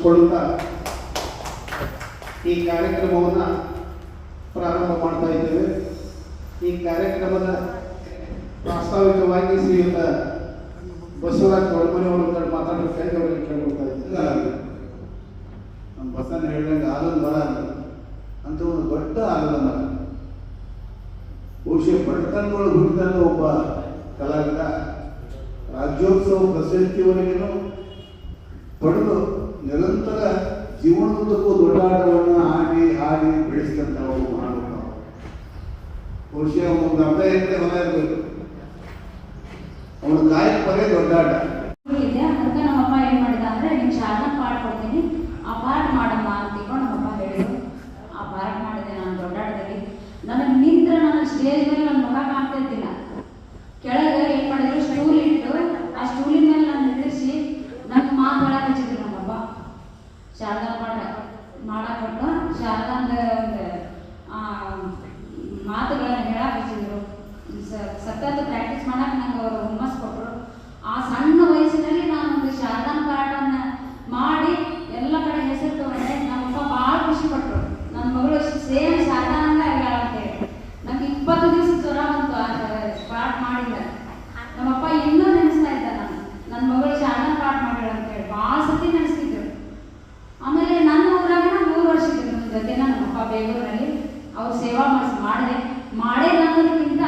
ವಿನಂತಿಸಿಕೊಳ್ಳುತ್ತಾ ಈ ಕಾರ್ಯಕ್ರಮವನ್ನು ಪ್ರಾರಂಭ ಮಾಡ್ತಾ ಇದ್ದೇವೆ. ಈ ಕಾರ್ಯಕ್ರಮದ ಪ್ರಾಸ್ತಾವಿಕವಾಗಿ ಶ್ರೀಯುತ ಬಸವರಾಜ್ ಒಳಮನೆಯವರು ಮಾತಾಡಬೇಕಾಗಿ ಅವರಿಗೆ ಕೇಳ್ಕೊಳ್ತಾ ಇದ್ದಾರೆ. ನಮ್ಮ ಬಸವನ ಹೇಳಿದಂಗೆ ಆಲದ ಮರ ಅಂತ ಒಂದು ದೊಡ್ಡ ಆಲದ ಮರ. ಬಹುಶಃ ಬಡತನದೊಳಗೆ ಹುಟ್ಟಿದಂಥ ಒಬ್ಬ ಕಲಾವಿದ ರಾಜ್ಯೋತ್ಸವ ಪ್ರಶಸ್ತಿವರೆಗೂ ಪಡೆದು ನಿರಂತರ ಜೀವನದುದ್ದಕ್ಕೂ ದೊಡ್ಡಾಟವನ್ನು ಆಡಿ ಬೆಳೆಸಿದಂಥ ಒಬ್ಬ ಮಹಾನುಭಾವ. ಬಹುಶಃ ಒಂದು ಅರ್ಧ ಎಕರೆ ಹೊಲ ಇರಬೇಕು. ಅವನ ಕಾಯಕ ಬರೇ ದೊಡ್ಡಾಟ. ಅದಕ್ಕೆ ನಮ್ಮಪ್ಪ ಏನು ಮಾಡಿದ ಅಂದರೆ ನಿಮ್ಗೆ ಶಾರದಾ ಪಾಠ ಕೊಡ್ತೀನಿ, ಆ ಪಾಠ ಮಾಡಮ್ಮ ಅಂತ ತಿಳ್ಕೊಂಡು ನಮ್ಮಪ್ಪ ಹೇಳಿದ್ರು. ಆ ಪಾಠ ಮಾಡಿದೆ ನಾನು ದೊಡ್ಡಾಟದಲ್ಲಿ. ನನಗೆ ನಿಂತ್ರೆ ನಾನು ಸ್ಟೇಜ್ ಮೇಲೆ ನನ್ನ ಮುಖ ಕಾಣ್ತಾ ಇದ್ದಿಲ್ಲ. ಕೆಳಗೆ ಏನು ಮಾಡಿದ್ರು, ಸ್ಟೂಲ್ ಇಟ್ಟು ಆ ಸ್ಟೂಲಿನ ಮೇಲೆ ನಾನು ನಿಲ್ಲಿಸಿ ನನ್ನ ಮಾತು ಹೇಳಕ್ಕೆ ಹಚ್ಚಿದ್ರು ನಮ್ಮಪ್ಪ. ಶಾರದಾ ಪಾಠ ಮಾಡಾಕೊಟ್ಟು ಶಾರದಾಂದ ಒಂದು ಮಾತುಗಳನ್ನು ಹೇಳಕ್ಕೆ ಹಚ್ಚಿದ್ರು. ಸತತ ಪ್ರಾಕ್ಟೀಸ್ ಮಾಡಕ್ಕೆ ನಂಗೆ ಅವರು ಹುಮ್ಮಸ್ ಕೊಟ್ಟರು. ಆ ಸಣ್ಣ ವಯಸ್ಸಿನಲ್ಲಿ ನಾನು ಒಂದು ಶಾರದಾ ಪಾಠನ ಮಾಡಿ ಎಲ್ಲ ಕಡೆ ಹೆಸರು ತಗೊಂಡೆ. ನಮ್ಮಪ್ಪ ಭಾಳ ಖುಷಿ ಪಟ್ಟರು. ನನ್ನ ಮಗಳು ಸೇಮ್ ಶಾರದಾನಂದ ಆಗ್ಯಾಳ ಅಂತೇಳಿ. ನಂಗೆ 20 ದಿವಸ ಜ್ವರ ಬಂತು ಆ ಪಾಠ ಮಾಡಿಲ್ಲ. ನಮ್ಮಪ್ಪ ಇನ್ನೂ ನೆನೆಸ್ತಾ ಇದ್ದ ನನ್ನ ಮಗಳು ಶಾರದಾ ಪಾಠ ಮಾಡಿಳ ಅಂತೇಳಿ ಭಾಳ ಸತಿ ನೆನೆಸ್ತಿದ್ರು. ಆಮೇಲೆ ನನ್ನ ಊರಾಗ 3 ವರ್ಷ ಇದ್ರು ನನ್ನ ಜೊತೆನ ನಮ್ಮಪ್ಪ ಬೇಗೂರಿನಲ್ಲಿ. ಅವ್ರು ಸೇವಾ ಮಾಡೇ ಅನ್ನೋದಕ್ಕಿಂತ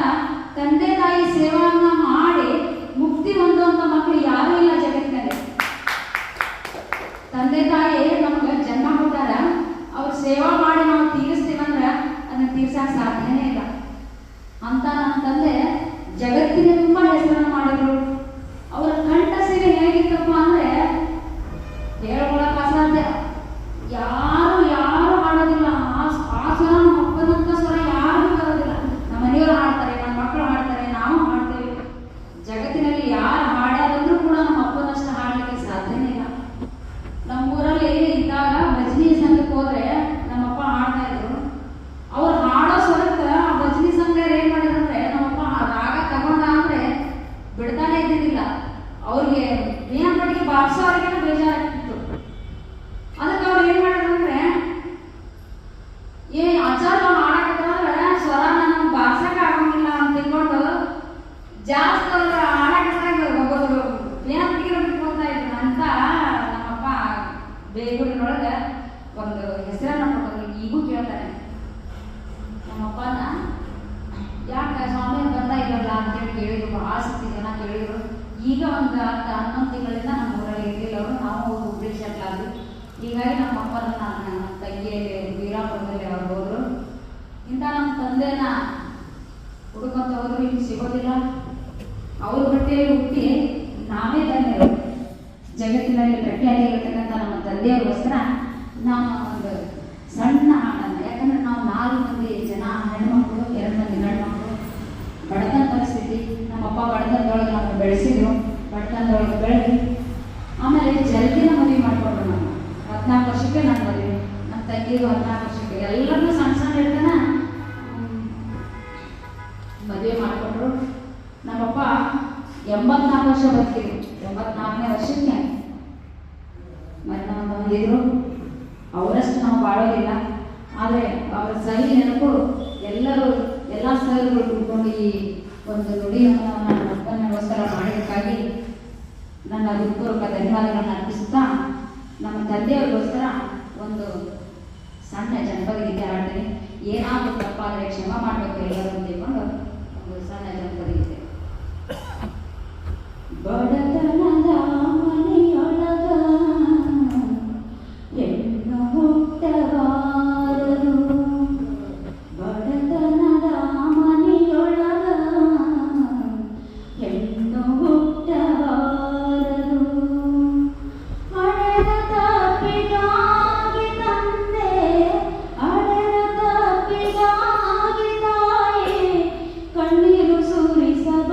ತಂದೆ ತಾಯಿ ಸೇವಾನ ಮಾಡಿ ಮುಕ್ತಿ ಹೊಂದುವಂಥ ಮಕ್ಕಳು ಯಾರೂ ಇಲ್ಲ ಜಗತ್ತಿನಲ್ಲಿ. ತಂದೆ ತಾಯಿ ನಮ್ಗೆ ಜನ್ಮ ಕೊಟ್ಟಾರ, ಅವ್ರ ಸೇವಾ ಮಾಡಿ ನಾವು ತೀರಿಸ್ತೀವಂದ್ರೆ ಅದನ್ನ ತೀರ್ಸಕ್ಕೆ ಸಾಧ್ಯನೇ ಇಲ್ಲ ಅಂತ ನನ್ನ ತಂದೆ ಜಗತ್ತಿನ ತುಂಬ ಹೆಸರನ್ನು ಮಾಡಿದ್ರು. ಅವರ ಕಂಠ ಸಿರಿ ಹೇಗಿತ್ತಪ್ಪ ಅಂದರೆ ಹೇಳ್ಕೊಳಕ್ಕೆ ಅಸಾಧ್ಯ. ಯಾರು ಹಾಡೋದಿಲ್ಲ. ಆ ಸ್ವರ ನಮ್ಮ ಅಪ್ಪನಂತ ಸ್ವರ ಯಾರಿಗೂ ಬರೋದಿಲ್ಲ. ನಮ್ಮ ಮನೆಯವರು ಹಾಡ್ತಾರೆ, ನಮ್ಮ ಮಕ್ಕಳು ಹಾಡ್ತಾರೆ, ನಾವು ಹಾಡ್ತೇವೆ. ಜಗತ್ತಿನಲ್ಲಿ ಯಾರು ಹಾಡೋದಂದ್ರೂ ಕೂಡ ನಮ್ಮ ಅಪ್ಪನಷ್ಟು ಹಾಡಲಿಕ್ಕೆ ಸಾಧ್ಯನೇ ಇಲ್ಲ. ನಮ್ಮೂರಲ್ಲಿ ಇದ್ದಾಗ ಭಜನಿ ಸಂಘಕ್ಕೆ ಹೋದ್ರೆ ನಮ್ಮಪ್ಪ ಹಾಡ್ತಾ ಇದ್ರು. ಅವ್ರು ಹಾಡೋ ಸ್ವರಕ್ಕೆ ಆ ಭಜನಿ ಸಂಘರು ಏನು ಮಾಡಿದಂದ್ರೆ ನಮ್ಮಪ್ಪ ರಾಗ ತಗೊಂಡ ಅಂದ್ರೆ ಬಿಡ್ತಾನೆ ಇದ್ದಿದ್ದಿಲ್ಲ. ಅವ್ರಿಗೆ ಏನಾಗಿ ಬಾರಿಸೋರಿಗೆಲ್ಲ ಬೇಜಾರಾಗ್ತಿತ್ತು. ಅದಕ್ಕೆ ಅವ್ರು ಏನು ಮಾಡಿದ್ರಂದ್ರೆ ಆಚಾರ ಹಾಡಕತ್ತಂದ್ರೆ ಸ್ವರನ ನಮ್ಗೆ ಬಾರ್ಸಕ್ಕೆ ಆಗಂಗಿಲ್ಲ ಅಂತ ತಿಳ್ಕೊಂಡು ಜಾಸ್ತಿ ಅವ್ರ ಹಾಡಕತ್ತಾಗ ಒಬ್ಬೊಬ್ರು ಏನಾಗಿರೋ ಬಿಟ್ಕೊಳ್ತಾ ಇದ್ರು ಅಂತ ನಮ್ಮಪ್ಪ ಬೇಗೂರಿನೊಳಗೆ ಒಂದು ಹೆಸರನ್ನು ಕೊಟ್ಟರು. ಈಗೂ ಕೇಳ್ತಾರೆ ನಮ್ಮಪ್ಪನ, ಯಾಕೆ ಸ್ವಾಮಿ ಬಂದ ಇಲ್ಲಲ್ಲ ಅಂತೇಳಿ ಕೇಳಿದ್ರು. ಭಾಳ ಸತಿ ಜನ ಕೇಳಿದ್ರು. ಈಗ ಒಂದು 10-11 ತಿಂಗಳಿಂದ ನಮ್ಮ ಊರಲ್ಲಿ ಇರಲಿಲ್ಲ ಅವರು. ನಾವು ಹುಬ್ಳಿ ಸೆಟ್ಲ್ ಆದ್ವಿ. ಹೀಗಾಗಿ ನಮ್ಮ ಅಪ್ಪನ ನನ್ನ ತಂಗಿಯಲ್ಲಿ ವೀರಾಪುರದಲ್ಲಿ ಅವ್ರು ಹೋದ್ರು. ಇಂಥ ನಮ್ಮ ತಂದೆನ ಹುಡುಕೊಂತ ಹೋದ್ರು, ಇಲ್ಲಿ ಸಿಗೋದಿಲ್ಲ. ಅವ್ರ ಹೊಟ್ಟೆಯಲ್ಲಿ ಹುಟ್ಟಿ ನಾವೇ ಧನ್ಯರು. ಜಗತ್ತಿನಲ್ಲಿ ಪ್ರಖ್ಯಾತಿಗಿರ್ತಕ್ಕಂಥ ನಮ್ಮ ತಂದೆಯವರಿಗೋಸ್ಕರ ನಾವು ಒಂದು ಸಣ್ಣ ಹಾಡನ್ನು, ಯಾಕಂದ್ರೆ ನಾವು 4 ಮಂದಿ ಜನ ಹೆಣ್ಮಕ್ಳು, 2 ಮಂದಿ ಗಂಡ್ಮಕ್ಳು. ಬಡತನ ಪರಿಸ್ಥಿತಿ, ನಮ್ಮಪ್ಪ ಬಡತನದೊಳಗೆ ನಾವು ಬೆಳೆಸಿದ್ರು. ಬಡತನದೊಳಗೆ ಬೆಳೆದು ಆಮೇಲೆ ಜಲ್ದಿನ ಮದುವೆ ಮಾಡಿಕೊಂಡ್ರು. ನಾವು 14 ವರ್ಷಕ್ಕೆ ನಾನು ಮದುವೆ, ನಮ್ಮ ತಂಗಿದು 14 ವರ್ಷಕ್ಕೆ. ಎಲ್ಲರನ್ನೂ ಸಣ್ಣ ಇರ್ತಾನ ಮದುವೆ ಮಾಡಿಕೊಂಡ್ರು. ನಮ್ಮಪ್ಪ 84 ವರ್ಷ ಬದುಕಿದ್ರು. 84ನೇ ವರ್ಷಕ್ಕೆ ಮರಣ ಹೊಂದಿದ್ರು. ಅವರಷ್ಟು ನಾವು ಬಾಳೋದಿಲ್ಲ. ಆದರೆ ಅವರ ಸಹಿ ನೆನಪು ಎಲ್ಲ ಸ್ಥಳಗಳು ಕೂತ್ಕೊಂಡು ಈ ಒಂದು ನುಡಿಯನ್ನು ನನ್ನ ಅಪ್ಪನಿಗೋಸ್ಕರ ಮಾಡೋದಕ್ಕಾಗಿ ನನ್ನ ಹೃತ್ಪೂರ್ವಕ ಧನ್ಯವಾದಗಳನ್ನು ಅರ್ಪಿಸುತ್ತಾ ನಮ್ಮ ತಂದೆಯವ್ರಿಗೋಸ್ಕರ ಒಂದು ಸಣ್ಣ ಜನಪದ ಗೀತೆ ಹಾಡ್ತೀನಿ. ಏನಾದರೂ ತಪ್ಪಾದರೆ ಕ್ಷಮೆ ಮಾಡಬೇಕು ಎಲ್ಲರೂ ಅಂತ ತಿಳ್ಕೊಂಡು ಒಂದು ಸಣ್ಣ ಜನಪದ ಗೀತೆ. ಬಡತನದ ಮನೆಯೊಳಗ ಹೆಣ್ಣು ಹುಟ್ಟಬಾರದು, ಬಡತನದ ಮನೆಯೊಳಗ ಹೆಣ್ಣು ಹುಟ್ಟಬಾರದು. ಹಣದ ತಪ್ಪಿಗಾಗಿ ತಂದೆ, ಹಣದ ತಪ್ಪಿಗಾಗಿ ತಾಯಿ ಕಣ್ಣೀರು ಸುರಿಸಬಾರದು.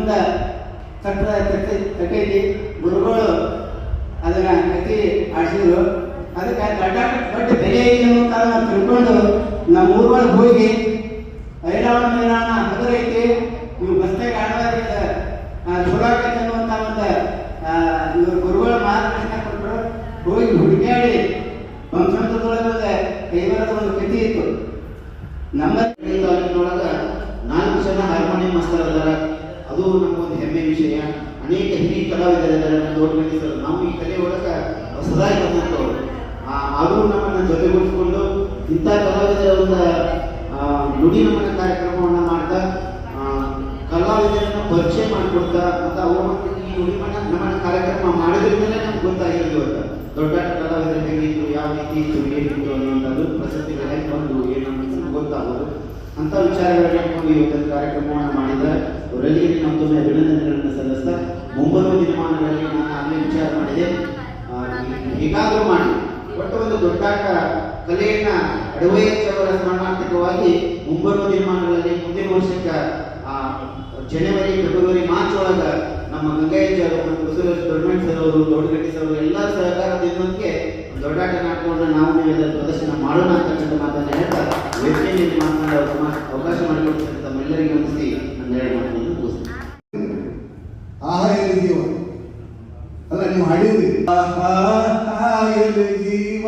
ಮುಂದೆ ತಟ್ಟೈತಿ ಗುರುಗಳು ಅದನ್ನ ಕಟ್ಟಿ ಆಡಿಸಿದ್ರು. ಅದಕ್ಕೆ ದೊಡ್ಡ ಬೆಲೆ ಐತಿ ಅಂತ ನಾವು ತಿಳ್ಕೊಂಡು ನಮ್ಮ ಊರೊಳಗೆ ಹೋಗಿ ಐರಾವಣ ಮೈರಾಣ ಹಗರೈತಿ ನೀವು ಬಸ್ತಾಗ ಆಡೋದ್ರಿಂದ ಚಲೋ ಆಕೈತೆ ಅನ್ನುವಂಥ ಒಂದು ಇವ್ರ ಗುರುಗಳ ಮಾರ್ಗದರ್ಶನ ಕೊಟ್ಟರು. ಹೋಗಿ ಹುಡುಕಾಡಿ ಬಂಸಂತದೊಳಗೆ ಒಂದು ಕೈಬರದ ಒಂದು ಕಥೆ ಇತ್ತು. ನಮ್ಮ ತಾಲೂಕಿನೊಳಗೆ 4 ಜನ ಹಾರ್ಮೋನಿಯಂ ಮಾಸ್ತರ್ ಅದಾರ. ಅದು ನಮಗೊಂದು ಹೆಮ್ಮೆ ವಿಷಯ. ಅನೇಕ ಹಿರಿಯ ಕಲಾವಿದರಿದ್ದಾರೆ ನಮ್ಮ ತೋಟಗಟ್ಟಿ ಸರ್. ನಾವು ಈ ಕಲೆ ಒಳಗೆ ಸದಾ ಬಂದಂಥವ್ರು. ಆದರೂ ನಮ್ಮನ್ನು ಜೊತೆಗೂಡಿಸಿಕೊಂಡು ಇಂಥ ಕಲಾವಿದರ ಒಂದು ನುಡಿ ನಮನ ಕಾರ್ಯಕ್ರಮವನ್ನು ಮಾಡ್ತಾ ಕಲಾವಿದರನ್ನ ಪರಿಚಯ ಮಾಡಿಕೊಡ್ತಾ ಮತ್ತು ಅವರು ಈ ನುಡಿ ನಮನ ಕಾರ್ಯಕ್ರಮ ಮಾಡೋದ್ರಿಂದಲೇ ನಮ್ಗೆ ಗೊತ್ತಾಗಿರೋದು ಅಂತ ದೊಡ್ಡ ಕಲಾವಿದರು ಹೇಗಿದ್ರು, ಯಾವ ರೀತಿ ಇತ್ತು, ಏನಿತ್ತು ಅನ್ನುವಂಥದ್ದು ಪ್ರಶಸ್ತಿಗಳ ಒಂದು ಏನು ಗೊತ್ತಾಗೋದು ಅಂಥ ವಿಚಾರಗಳನ್ನ ಇಟ್ಕೊಂಡು ಇವತ್ತಿನ ಕಾರ್ಯಕ್ರಮವನ್ನು ಮಾಡಿದ್ದಾರೆ. ಅವರಲ್ಲಿ ಮತ್ತೊಮ್ಮೆ ಅಭಿನಂದನೆಗಳನ್ನು ಸಲ್ಲಿಸ್ತಾ ಮುಂಬರುವ ದಿನಮಾನಗಳಲ್ಲಿ ನಾನು ಆಗಲೇ ವಿಚಾರ ಮಾಡಿದೆ, ಹೇಗಾದರೂ ಮಾಡಿ ಒಟ್ಟು ಒಂದು ದೊಡ್ಡ ಕಲೆಯನ್ನ ಅಡವೈಯಚ್ಚವರ ಸ್ಮರಣಾರ್ಥಕವಾಗಿ ಮುಂಬರುವ ದಿನಮಾನಗಳಲ್ಲಿ ಮುಂದಿನ ವರ್ಷಕ್ಕೆ ಜನವರಿ ಫೆಬ್ರವರಿ ಮಾರ್ಚ್ ಒಳಗೆ ನಮ್ಮ ಗಂಗಯ್ಯ ಬಸವರಾಜ ದೊಡ್ಡಮಠ ಸರ್ ಅವರು, ತೋಟಗಟ್ಟಿ ಸರ್ ಅವರು ಎಲ್ಲರ ಸಹಕಾರದಿಂದಕ್ಕೆ ದೊಡ್ಡಾಟ ನಾಟಕವನ್ನು ನಾವು ನೀವೆಲ್ಲ ಪ್ರದರ್ಶನ ಮಾಡೋಣ ಅಂತಕ್ಕಂಥ ಮಾತನ್ನು ಹೇಳ್ತಾ ವೇದಿಕೆಯಲ್ಲಿ ಮಾತನಾಡೋ ಅವಕಾಶ ಮಾಡಿಕೊಡ್ತಕ್ಕಂಥ ತಮ್ಮೆಲ್ಲರಿಗೆ ವಂದಿಸಿ ನನ್ನ ಎರಡು ಮಾತನ್ನು ಮುಗಿಸ್ತೀನಿ. ಆಹಾ ಎಲ್ಲಿ ಜೀವ ಅಲ್ಲ ನೀವು ಹಾಡಿದ್ರಿ, ಆಹಾ ಎಲ್ಲಿ ಜೀವ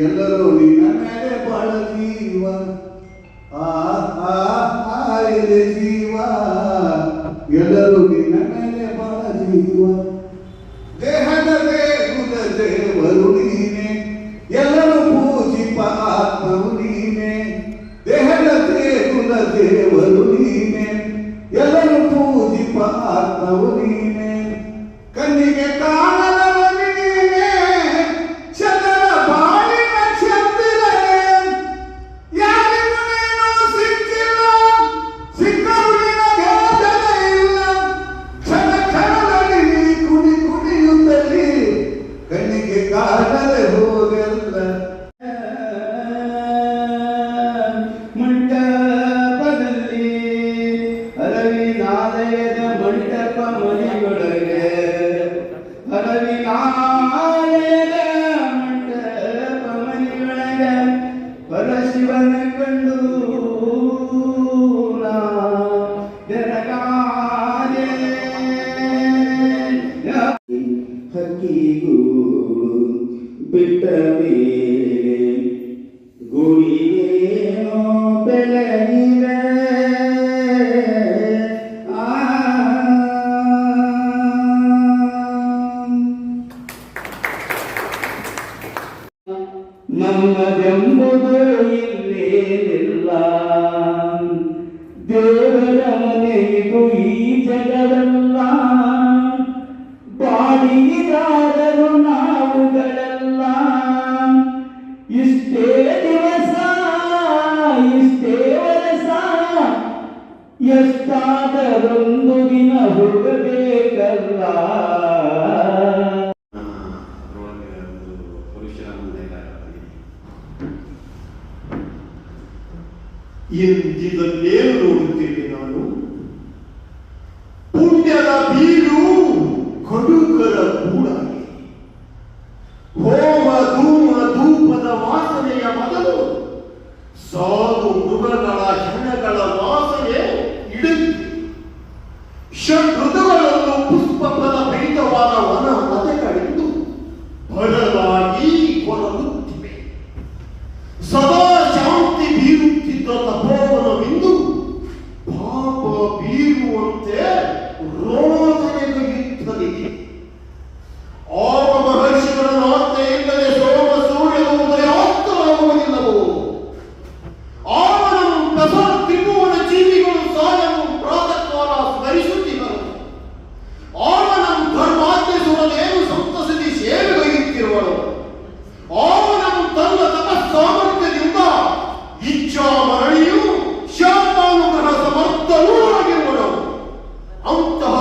ಎಲ್ಲರೂ ನಿನ್ನ ಮೇಲೆ ಬಾಳ ಜೀವ, ಆಹಾ ಎಲ್ಲಿ ಜೀವ ಎಲ್ಲರೂ ನಿನ್ನ ಮೇಲೆ ಬಾಳ ಜೀವ, ದೇಹದ ದೇಗುಲ ದೇವರು ನೀನೆ ಎಲ್ಲರೂ ಪೂಜಿಪ ಆತ್ಮವು ನೀನೆ, ದೇಹದ ದೇಗುಲ ದೇವರು ನೀನೆ ಎಲ್ಲರೂ ಪೂಜಿಪ ಆತ್ಮವು ನೀನೆ, ಕಣ್ಣಿಗೆ ಕಾಣಲವ ನೀನೆ ಚಂದ್ರ ಬಾಳಿನ ಚಂದಿರನೆ, ಯಾರಿಗೂ ನೀನು ಸಿಕ್ಕಿಲ್ಲ ಸಿಕ್ಕರು ನಿನಗೆ ಬೆಲೆ ಇಲ್ಲ, ಕ್ಷಣ ಕ್ಷಣದಲ್ಲಿ ನೀ ಕುಣಿ ಕುಣಿಯುತ್ತಲಿ ಕಣ್ಣಿಗೆ ಕಾಣಲೆ ಹೋಗಲ್ಲ. ಮಂಟಪದಲ್ಲಿ ಅರವಿನಾಲಯದ ಮಂಟಪ ಮನೆಯೊಳಗೆ, ಅರವಿನಾಲಯದ ಮಂಟಪ ಮನೆಯೊಳಗೆ ಪರಶಿವನ ಕಂಡು ಬೆರಗಾದೆ, ಹಕ್ಕಿಗೂ ಬಿಟ್ಟ ಮೇಲೆ ಗುಡಿಯೇನೋ ಬೆಳಗಿವೆ, ನಮ್ಮದೆಂಬುದು ಇಲ್ಲೇನಿಲ್ಲ, ದೇವರ ಮನೆಯಿದು ಈ ಜಗವೆಲ್ಲ, ಬಾಡಿಗೆದಾರರು ನಾವುಗಳೆಲ್ಲ, ಇಷ್ಟೇ ದಿವಸ ಇಷ್ಟೇ ವರ್ಷ ಎಷ್ಟಾದರೊಂದು ದಿನ ಹೋಗಬೇಕಲ್ಲ. ಎಂದಿದನ್ನೇನು ನೋಡುತ್ತೇನೆ ನಾನು, ಪುಣ್ಯದ ಬೀಡು ಕಡುಕರ ಕೂಡಾಗಿ, ಹೋಮ ಧೂಮ ಧೂಪದ ವಾಸನೆಯ ಮೊದಲು ಸಾಧು ಮೃಗಗಳ ಹೆಣಗಳ ವಾಸನೆ ಇಡುತ್ತೆ, ಷಡ್ಋತುಗಳನ್ನು ಪುಷ್ಪ ಫಲ ಭರಿತವಾದ ವನ ಮತಗಳಿಂದು ಬದಲಾಗಿ ಹೊರಗುತ್ತಿವೆ, ಸದಾ ಶಾಂತಿ ಬೀರುತ್ತಿದ್ದ ತಪೋವನವಿಂದು ಪಾಪ ಬೀರುವಂತೆ ರೋದನೆಗೈಯುತ್ತದೆ. ಆವ ಮಹರ್ಷಿಗಳ ಆಜ್ಞೆ ಇಲ್ಲದೆ ಸೋಮ ಸೂರ್ಯನ ಉದಯಾಸ್ತರಾಗುವುದಿಲ್ಲವೋ, ಆವನ ಕಸ ತಿನ್ನುವನ ಜೀವಿಗಳು ಸಾಯಲು ಪ್ರಾತಃ ಕಾಲ ಸ್ಮರಿಸುತ್ತಿದ್ದರು, ಆವನ ಧರ್ಮಾಜ್ಞಿಸುವನೇನು ಸಂತಸದಿ ಸೇವೆಗೈಯುತ್ತಿರುವಳು, ಆವನ ತನ್ನ ತಪಸ್ಸಾಮರ್ಥ್ಯದಿಂದ ಇಚ್ಛಾ ಮರಣಿಯು ಶಾಂತಾನುಗ್ರಹ ಸಮರ್ಥನೂ ಆಗಿರುವಳು. ಅಂತಹ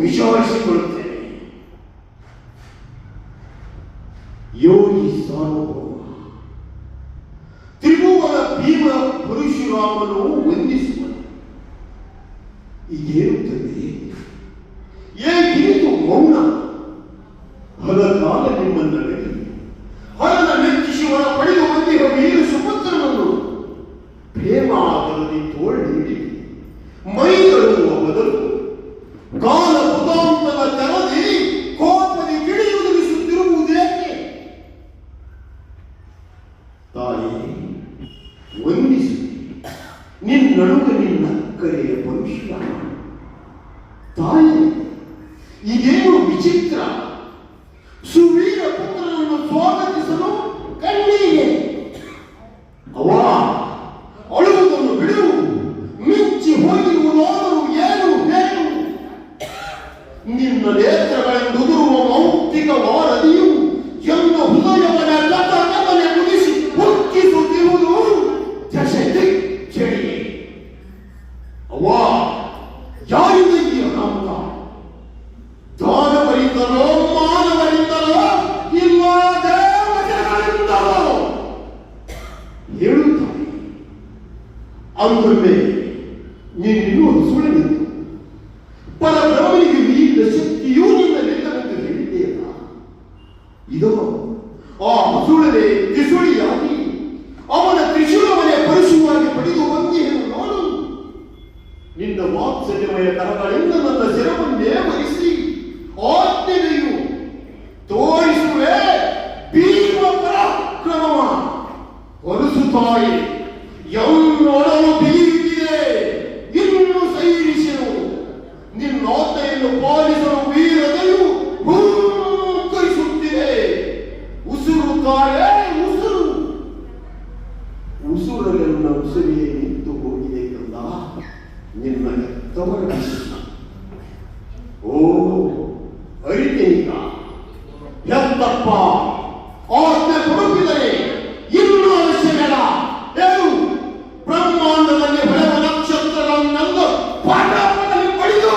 ವಿಚಾರಿಸಿಕೊಳ್ಳುತ್ತೇನೆ. ಯೋಗಿ ಸಾರ್ವಭೌಮ ತ್ರಿಭುವನ ಭೀಮ ಪರಶುರಾಮನು ವಂದಿಸುವನು. ಇದೇನುತ್ತದೆ? ಏಕಿರಿತು ಮೌನ? ಹಲಕಾಲ ನಿಮ್ಮನ್ನರಲ್ಲಿ ಹರನ ಮೆಚ್ಚಿಸುವನ ಪಡೆದು ಬಂದಿರುವ ವೀರ ಸುಪುತ್ರನನ್ನು ಪ್ರೇಮಾದರದಿ ತೋಳು ನೀಡಿ ಮೈಗಳುವ ಬದಲು ಕಾಲ ಪುತಾಂತದ ತೆರದಿ ಕೋಪದಿ ಗಿಳಿಯುವುದಿಸುತ್ತಿರುವುದೇಕೆ? ತಾಯಿ ವಂದಿಸು, ನಿನ್ನಡುಗ ನಿನ್ನಕ್ಕರೆಯ ಭವಿಷ್ಯ. ತಾಯಿ, ಇದೇನು ವಿಚಿತ್ರ? ಸುವೀರ ಪುತ್ರನನ್ನು ಸ್ವಾಗತಿಸಲು ಕಣ್ಣೀರೇ. ಅವ್ವ, ಅಳುವುದನ್ನು ಬಿಡು. ಮಿಂಚಿ ಹೋಗಿರುವುದಾದರೂ ಏನು ಹೇಳು? ನಿನ್ನ ನೇತ್ರಗಳೆಂದುದುರುವ ಮೌಕ್ತಿಕ ವಾರದಿಯು ಎಂದು ಹೃದಯವನ ಕಥಕವನೆ ಮುಗಿಸಿ ಹುಕ್ಕಿಸುತ್ತಿರುವುದು ದಶೆ ದಿಕ್ಚೆಡಿಯೇ. ಅವ್ವ, ಯಾರಿದೆಯ ನಾಮಕ? ದಾನವರಿಂದಲೋ ಮಾನವರಿಂದಲೋ ಇಲ್ಲ ದೇವತೆಗಳಿಂದಲೋ ಹೇಳುತ್ತಾರೆ. ಅಂದೊಮ್ಮೆ ನೀನಿನ್ನೂ ಸುಳ್ಳಿನಿಂದ ಪರಬ್ರಹ್ಮನಿಗೆ ಮೀರಿದ ಶಕ್ತಿಯೂ ನಿನ್ನಲ್ಲಿಲ್ಲವೆಂದು ಹೇಳಿದೆಯಲ್ಲ. ಇದೋ ಆ ಸುಳ್ಳನೆ ತ್ರಿಸುಳಿಯಾಗಿ ಅವನ ತ್ರಿಶೂಲವನ್ನೇ ಪರಶುವಾಗಿ ಪಡೆದು ಬಂದಿಯನ್ನು ನೋಡು. ನಿನ್ನ ವಾತ್ಸಲ್ಯಮಯ ಕರಗಳಿಂದ ನನ್ನ ಶಿರವನ್ನೇ ವಹಿಸಿ ಆಜ್ಞೆಯು ತೋರಿಸುವೆ ಭೀಮ ಪರಾಕ್ರಮ. ಹೊರಸು ತಾಯಿ ಎನ್ನೊಡಲು ಬಿಗಿಯುತ್ತಿದೆ, ಇನ್ನು ಸೈರಿಸೆನು. ನಿನ್ನಾಜ್ಞೆಯನ್ನು ಪಾಲಿಸಲು ವೀರತೆಯು ಹೂಂಕರಿಸುತ್ತಿದೆ. ಉಸುರು ತಾಯೇ ಉಸುರು. ಉಸುರಲೆಲ್ಲ ಉಸುರಿಯೇ ನಿಂತು ಹೋಗಿದೆ ಕಂದ ನಿನ್ನ ಎತ್ತವರ ವಿಷಯ. ಓ ಅರಿತೇನೀಗ ಎಂತಪ್ಪ ಆಜ್ಞೆ ಕೊಡುತ್ತಿದ್ದರೆ ಇನ್ನೂ ಅವಶ್ಯವಿಲ್ಲ. ಏನು ಬ್ರಹ್ಮಾಂಡದಲ್ಲಿ ಬೆಳೆವ ನಕ್ಷತ್ರಗಳನ್ನೆಲ್ಲ ಪಾಠದಲ್ಲಿ ಪಡೆದು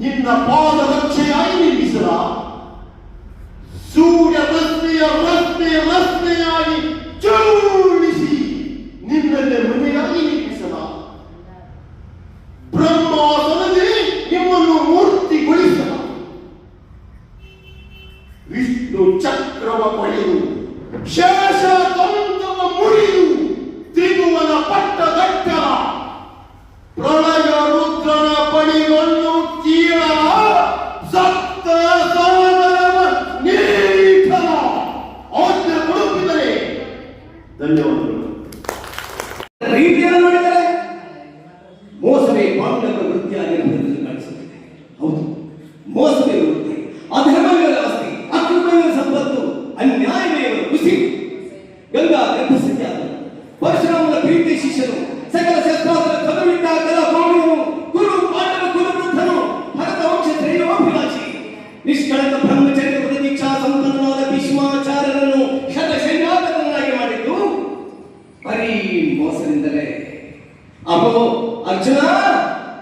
ನಿನ್ನ ಪಾದ ರಕ್ಷೆಯಾಗಿ ನಿಲ್ಲಿಸಲ. ಸೂರ್ಯ ರಶ್ಮಿಯಾಗಿ ಚೂಡಿಸಿ ನಿನ್ನನ್ನೇ ಮನೆಯಾಗಿ ನಿಲ್ಲಿಸಲ. ಬ್ರಹ್ಮಾಸನದಲ್ಲಿ ನಿಮ್ಮನ್ನು ಮೂರ್ತಿಗೊಳಿಸಲ. ವಿಷ್ಣು ಚಕ್ರವ ಪಡೆದು ಶೇಷ ತಂತ್ರವ ಮುರಿದು ತ್ರಿಭುವನ ಪಟ್ಟದಟ್ಟಲ ಪ್ರಳಯ ರುದ್ರನ ಪಣಿಗಳನ್ನು ತೀರ ಸಪ್ತ ಸಾಗರವ ನೀಠಲ ಆಜ್ಞೆ ಕೊಡುತ್ತಿದ್ದರೆ ಧನ್ಯವಾದಗಳು. ರೀತಿಯನ್ನು ನೋಡಿದರೆ ಮೋಸವೇ ಪಾಂಡವರ ವೃತ್ತಿಯ ನಿರ್ಬಂಧದಲ್ಲಿ ಕಾಣಿಸುತ್ತಿದೆ. ಹೌದು, ಮೋಸವೇ ವೃತ್ತಿ, ಅಧರ್ಮವೇ ಆಸ್ತಿ, ಅಕೃತವೇ ಸಂಪತ್ತು, ಅನ್ಯಾಯವೇ ಖುಷಿ. ಗಂಗಾ ಗರ್ಭಸತ್ಯಾದ ಪರಶುರಾಮನ ಪ್ರೀತಿ ಶಿಷ್ಯನು, ಸಕಲ ಶಸ್ತ್ರಾಸ್ತ್ರ ಕದವಿದ್ದ ಕಲಾ ಕೋವಿದನು, ಗುರು ಪಾಂಡವ ಕುಲವೃದ್ಧನು, ಭರತ ವಂಶ ಶ್ರೇಯೋಭಿಲಾಷಿ, ನಿಷ್ಕಳಂಕ ಬ್ರಹ್ಮಚರ್ಯದ ದೀಕ್ಷಾ ಸಂಪನ್ನನಾದ ಭೀಷ್ಮಾಚಾರ್ಯರನ್ನು ಶತಸೈನ್ಯಾಧಿಪತಿಯನ್ನಾಗಿ ಮಾಡಿದ್ದು ಬರೀ ಮೋಸದಿಂದಲೇ. ಅಹೋ ಅರ್ಜುನ,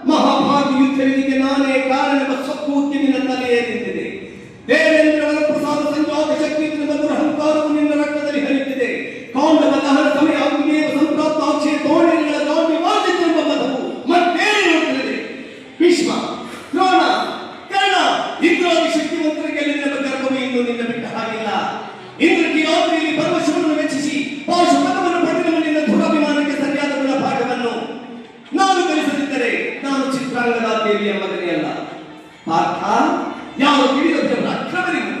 ಮಹಾಭಾರತ ಯುದ್ಧ ವೇದಿಕೆ ನಾನೇ ಕಾರಣವೆಂಬ ಸಪ್ಪೂರ್ತಿ ನಿನ್ನ ತಲೆಯೇ ನಿಂತಿದೆ. ದೇವೇಂದ್ರವರ ಪ್ರಸಾದ ಸಂಜಾತ ಶಕ್ತಿ ದುರಹಂಕಾರವು ನಿನ್ನ ರಕ್ತದಲ್ಲಿ ಹರಿಯುತ್ತಿದೆ. ಕೌಂಡವ ದಹನ ಸಮಯ ಅಗ್ನಿಯ ಸಂಪ್ರಾಪ್ತ ಅಕ್ಷಯ ತೋರಣಗಳ ದಾಟಿ ವಾಸಿಸಿರುವ ಮಧವು ಮತ್ತೇನು ನೋಡುತ್ತದೆ? ಭೀಷ್ಮ, ದ್ರೋಣ, ಕರ್ಣ ಇಂದ್ರಾದಿ ಶಕ್ತಿವಂತರಿಗೆ ನಿನ್ನ ಗರ್ಭವೇ ಇನ್ನು ನಿನ್ನ ಬಿಟ್ಟ ಹಾಗಿಲ್ಲ. ಇಂದ್ರಕ್ಕೆ ರಾತ್ರಿಯಲ್ಲಿ ಪರಮಶಿವನನ್ನು ಮೆಚ್ಚಿಸಿ ಪಾಶುಪಥವನ್ನು ಪಡೆದ ನಿನ್ನ ದುರಾಭಿಮಾನಕ್ಕೆ ಸರಿಯಾದ ಗುಣಪಾಠವನ್ನು ನಾನು ಕಲಿಸದಿದ್ದರೆ ನಾನು ಚಿತ್ರಾಂಗದ ದೇವಿಯ ಮಗನೇ ಅಲ್ಲ. ಪಾರ್ಥ, ಯಾವ ತಿಳಿದ ಅಕ್ರಮರಿಗೂ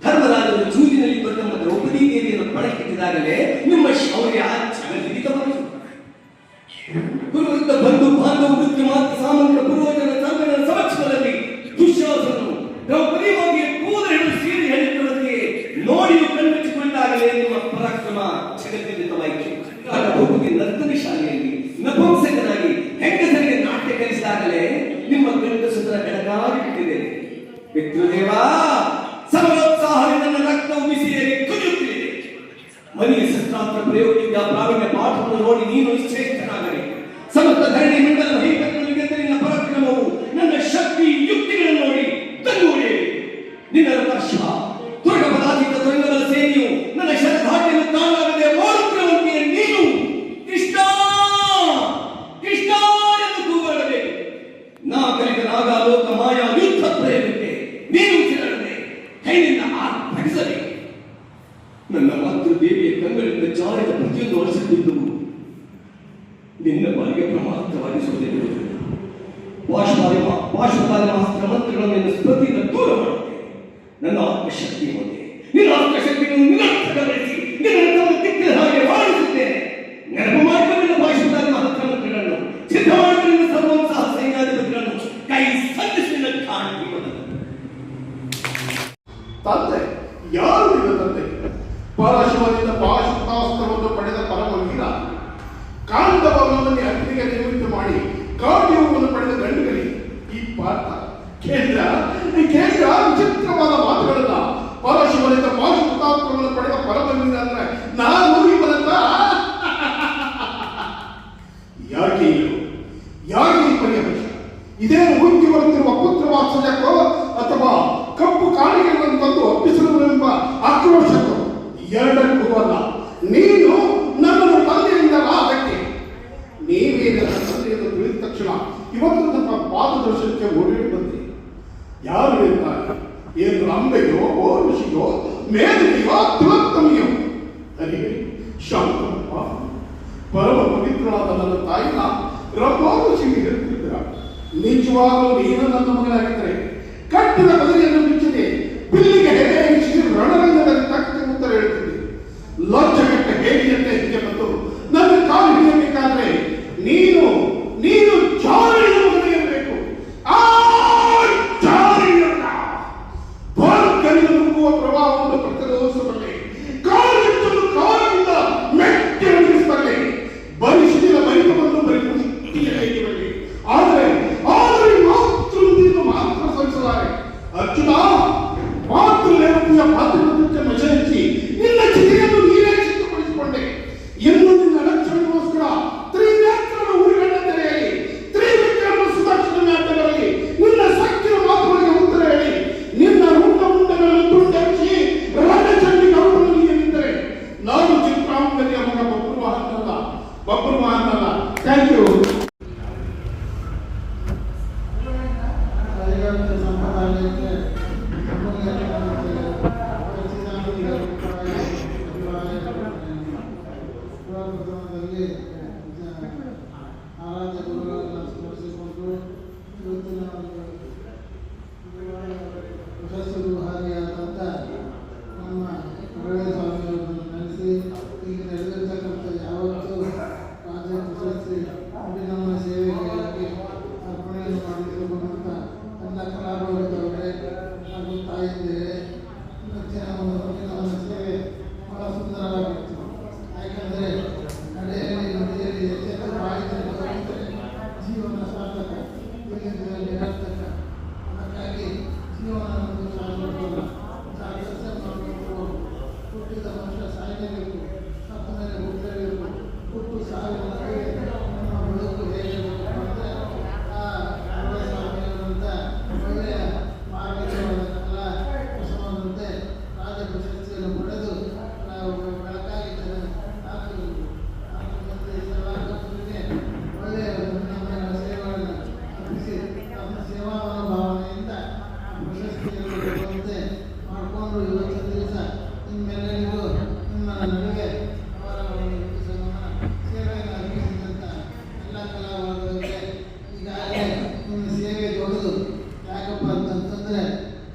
ಧರ್ಮರಾಜನು ಜೂಜಿನಲ್ಲಿ ಬಂದ ದ್ರೌಪದಿ ದೇವಿಯನ್ನು ಪಣಕ್ಕಿಟ್ಟಿದಾಗಲೇ ನಿಮ್ಮ ಶೌರ್ಯ ಜಗದ್ವಿದಿತವಾಯಿತು. ಗುರುವಿದ್ದ ಬಂಧು ಬಾಂಧವ ವೃತ್ತಿ ಮಾತ್ರ ಸಾಮಂತ ಪೂರ್ವಜನ ಸರ್ವನ ಸಮಕ್ಷಮದಲ್ಲಿ ದುಶ್ಯಾಸನನು ದ್ರೌಪದಿ ಬಗ್ಗೆ ಕೂದ ಹಿಡಿದು ಸೀರೆ ಹೇಳಿದ್ದವರಿಗೆ ನೋಡಿಯೂ ಕಣ್ಮುಚ್ಚಿಕೊಂಡಾಗಲೇ ನಿಮ್ಮ ಪರಾಕ್ರಮ ಜಗದ್ವಿದಿತವಾಯಿತು. ಬಹುಗೆ ನರ್ತನ ಶಾಲೆಯಲ್ಲಿ ನಪುಂಸಕನಾಗಿ ಹೆಂಗಸರಿಗೆ ನಾಟ್ಯ ಕಲಿಸಿದಾಗಲೇ ನಿಮ್ಮ ಗಂಡಸುತರ ಬೆಳಗಾಗಿ ಬಿಟ್ಟಿದೆ. ಪಿತೃದೇವ, ಸಮರೋತ್ಸಾಹದಿಂದ ನನ್ನ ರಕ್ತವು ಬಿಸಿಯಲ್ಲಿ ಕುದಿಯುತ್ತಿದೆ. ಮನೆಯ ಶಸ್ತ್ರಾಸ್ತ್ರ ಪ್ರಯೋಗದಿಂದ ಪ್ರಾವೀಣ್ಯ ಪಾಠವನ್ನು ನೋಡಿ ನೀನು ಶ್ರೇಷ್ಠನಾಗಲಿ. ಸಮಸ್ತ ಧರಣಿ ಮಂಡಲ ಹೈಕಟ್ಟನ್ನು ಗೆದ್ದ ನಿನ್ನ ಪರಾಕ್ರಮವು ನನ್ನ ಶಕ್ತಿ ಯುಕ್ತಿಗಳನ್ನು ನನ್ನ ಮಾತೃದೇವಿಯ ಕಂಗಳಿಂದ ಜಾರಿದ ಪ್ರತಿಯೊಂದು ವರ್ಷದಿಂದಲೂ ನಿನ್ನ ಬಾರಿಗೆ ಪ್ರಮಾದವಾಗಿಸುವುದಿಲ್ಲ. ಪಾಶುಪಾಲಮಾಸ್ತ್ರ ಮಂತ್ರಗಳನ್ನು ನಿನ್ನ ಸ್ಮೃತಿಯಿಂದ ದೂರ ಮಾಡುತ್ತೇನೆ. ನನ್ನ ಆತ್ಮಶಕ್ತಿ ಮುಂದೆ ನಿನ್ನ ಆತ್ಮಶಕ್ತಿಯನ್ನು ನಿರರ್ಥಕಗೊಳಿಸಿ ನಿನ್ನ ತಿಕ್ಕಿದ ಹಾಗೆ ಮಾಡಿಸುತ್ತೇನೆ. ನೆನಪು ಮಾಡಿಕೊಂಡಿದ್ದ ಪಾಶುಪಾಲಮಾಸ್ತ್ರ ಮಂತ್ರಗಳನ್ನು ಸಿದ್ಧ ಮಾಡಿಕೊಂಡಿದ್ದ ಸರ್ವೋತ್ಸಾಹ ಸೈನ್ಯಾಧಿಪತಿಗಳನ್ನು ಕೈ ಸಂಧಿಸಿದ ಕಾಣುವುದು. ತಂದೆ, ಯಾರು ನಿನ್ನ ತಂದೆ? ಪರಶುವನಿಂದ ಪಾಶುಪತಾಸ್ತ್ರವನ್ನು ಪಡೆದ ಪರಮವೀರ, ಕಾಂಡವನನ್ನು ಅಗ್ನಿಗೆ ನಿವೃತ್ತಿ ಮಾಡಿ ಕಾವ್ಯವನ್ನು ಪಡೆದ ಗಂಡುಗಲಿ ಈ ಪಾಠ ಕೇಂದ್ರ ವಿಚಿತ್ರವಾದ ಮಾತುಗಳನ್ನ. ಪರಶುವನಿಂದ ಪಾಶುಪತಾಸ್ತ್ರವನ್ನು ಪಡೆದ ಪರಮವೀರ ಅಂದ್ರೆ ನಾನು ಇವನಂತ. ಯಾಕೆ ಈ ಪರಿಹರ್ಷ? ಇದೇನು ಉಂಟಿ ಬರುತ್ತಿರುವ ಪುತ್ರ ವಾತ್ಸಲ್ಯಕ್ಕೋ ಅಥವಾ ಕಪ್ಪು ಕಾಣಿಕೆಗಳನ್ನು ತಂದು ಒಪ್ಪಿಸಲುವೆಂಬ ಆಕ್ರೋಶಕ್ಕೋ? ಎರಡಕ್ಕೂ ಅಲ್ಲ. ನೀನು ನನ್ನನ್ನು ತಂದೆಯಿಂದ ಅದಕ್ಕೆ ನೀವೇ ನನ್ನ ತಂದೆಯನ್ನು ತಿಳಿದ ತಕ್ಷಣ ಇವತ್ತು ನಮ್ಮ ಪಾದದರ್ಶನಕ್ಕೆ ಓಡಿ ಬಂದೆ. ಯಾರು ಹೇಳ್ತಾರೆ? ಏನು ಅಂಬೆಯೋ, ಓರ್ವಶಿಯೋ, ಮೇದಿನಿಯೋ, ತಿಲೋತ್ತಮಿಯೋ? ಅರಿವೆ ಶಾಂತಪ್ಪ, ಪರಮ ಪವಿತ್ರವಾದ ನನ್ನ ತಾಯಿನ ರಂಭಾವಶಿಗೆ ಹೇಳ್ತಿದ್ದೀರ. ನಿಜವಾಗಲೂ ನೀನು ನನ್ನ ಮಗನಾಗಿದ್ದರೆ ಕಟ್ಟಿದ ಬದಲಿಯನ್ನು ಮುಚ್ಚಿದೆ ಬಿಲ್ಲಿಗೆ ಹೆಡೆಯಿಸಿ ರಣರಂಗದಲ್ಲಿ ತಕ್ಕ ಉತ್ತರ ಹೇಳ್ತಿದ್ದೆ. ಲಜ್ಜೆಗೆಟ್ಟ ಹೇಡಿಯಂತೆ ಹಿಂದೆ ಬಂದು ನನ್ನ ಕಾಲು ಹಿಡಿಯಬೇಕಾದ್ರೆ ನೀನು ಜಾರಿಯ ಮಗನಿರಬೇಕು. ಆ ಜಾರಿಯನ್ನ ಬಾಲ್ಕನಿಗೆ ನುಗ್ಗುವ ಪ್ರವಾಹವನ್ನು ಪ್ರತಿರೋಧಿಸಬಲ್ಲೆ, ಕಾಲಿಟ್ಟನ್ನು ಕಾಲಿನಿಂದ ಮೆಟ್ಟಿ ಒಣಗಿಸಬಲ್ಲೆ, ಬರಿಸಿದ ಬರಿತವನ್ನು ಬರಿಬಲ್ಲೆ. ಆದರೆ ಮಾತ್ರ ಸಲ್ಲಿಸಲಾರೆ. ಅರ್ಜುನ, ಮಾತೃದೇವತೆಯ ಪಾತ್ರಕ್ಕೆ ಮಜೆ ಹಚ್ಚಿ ನಿನ್ನ ಚಿತೆಯನ್ನು ನೀನೇ ಸಿದ್ಧಪಡಿಸಿಕೊಂಡೆ. ಇನ್ನು ನಿನ್ನ ರಕ್ಷಣೆಗೋಸ್ಕರ ತ್ರಿನೇತ್ರನ ಊರುಗಳನ್ನ ತೆರೆಯಲಿ, ತ್ರಿವಿಕ್ರಮ ಸುದರ್ಶನ ಬರಲಿ, ನಿನ್ನ ಸಕ್ಕಿನ ಮಾತುಗಳಿಗೆ ಉತ್ತರ ಹೇಳಿ, ನಿನ್ನ ಮುಂಡಗಳನ್ನು ತುಂಡರಿಸಿ ರಣಚಂಡಿ ಗೌರವ ನೀಡಿದ್ದರೆ ನಾನು ಚಿತ್ರಾಂಗದಿಯ ಮಗ ಬಬ್ರುವಾಹನಲ್ಲ. Thank you. ಆರಾಧ್ಯ ಗುರುಗಳನ್ನು ಸ್ಮರಿಸಿಕೊಂಡು ಇವತ್ತಿನ ಪ್ರಶಸ್ತಿಗೂ ಹಾಗೆಯಾದಂಥ ನಮ್ಮ ಮರಳಿ ಸ್ವಾಮಿಯವರನ್ನು ನೆನೆಸಿ ಈಗ ನಡೆದಿರ್ತಕ್ಕಂಥ ಯಾವತ್ತೂ ರಾಜ್ಯ ಪ್ರಶಸ್ತಿ ನಮ್ಮ ಸೇವೆಗಾಗಿ ಅರ್ಪಣೆಯನ್ನು ಮಾಡಿಕೊಳ್ಳುವಂಥ ಎಲ್ಲ ಕಲಾವಿದರವರೇ ಹಾಗೂ ತಾಯಿಯಂದಿರೇ, ನಮ್ಮ ಸೇವೆ ಬಹಳ ಸುಂದರವಾಗಿತ್ತು. ಯಾಕಂದರೆ ನಡೆಯಲ್ಲಿ ನುಡಿಯಲ್ಲಿ ಎಚ್ಚೆತ್ತರವಾಗಿದ್ದರೆ ಜೀವನ ಸಾರ್ಥಕ, ನಿರರ್ಥಕ. ಹಾಗಾಗಿ ಜೀವನವನ್ನು ಶಾಶ್ವತವಲ್ಲ, ಸಾರ್ಥಕ ಮಾಡಬೇಕು. ಹುಟ್ಟಿದ ಮನುಷ್ಯ ಸಾಯಲೇಬೇಕು, ಸತ್ತ ಮೇಲೆ ಹುಟ್ಟಲೇಬೇಕು. ಹುಟ್ಟು ಸಾವಿನ ನಡುವೆ ನಮ್ಮ ಬದುಕು ಹೇಗಿರಬೇಕು ಅಂದರೆ ಆ ಸ್ವಾಮಿಯವರಂಥ ಒಳ್ಳೆಯ ಮಾರ್ಗದರ್ಶನವಾದ ಕಲಾ ಪ್ರಸವದಂತೆ ರಾಜ ಪ್ರಶಸ್ತಿಯನ್ನು ಪಡೆದು ನಾವು ಬೆಳಕಾಗಿದ್ದೇವೆ. ಒಳ್ಳೆಯ ಸೇವೆಗಳನ್ನು ಅರ್ಪಿಸಿ ತಮ್ಮ ಸೇವಾ ಮನೋಭಾವನೆಯಿಂದ ಪ್ರಶಸ್ತಿಯನ್ನು ಮಾಡಿಕೊಂಡು ಇವತ್ತಿನ ದಿವಸ ನಿಮ್ಮೆಲ್ಲರಿಗೂ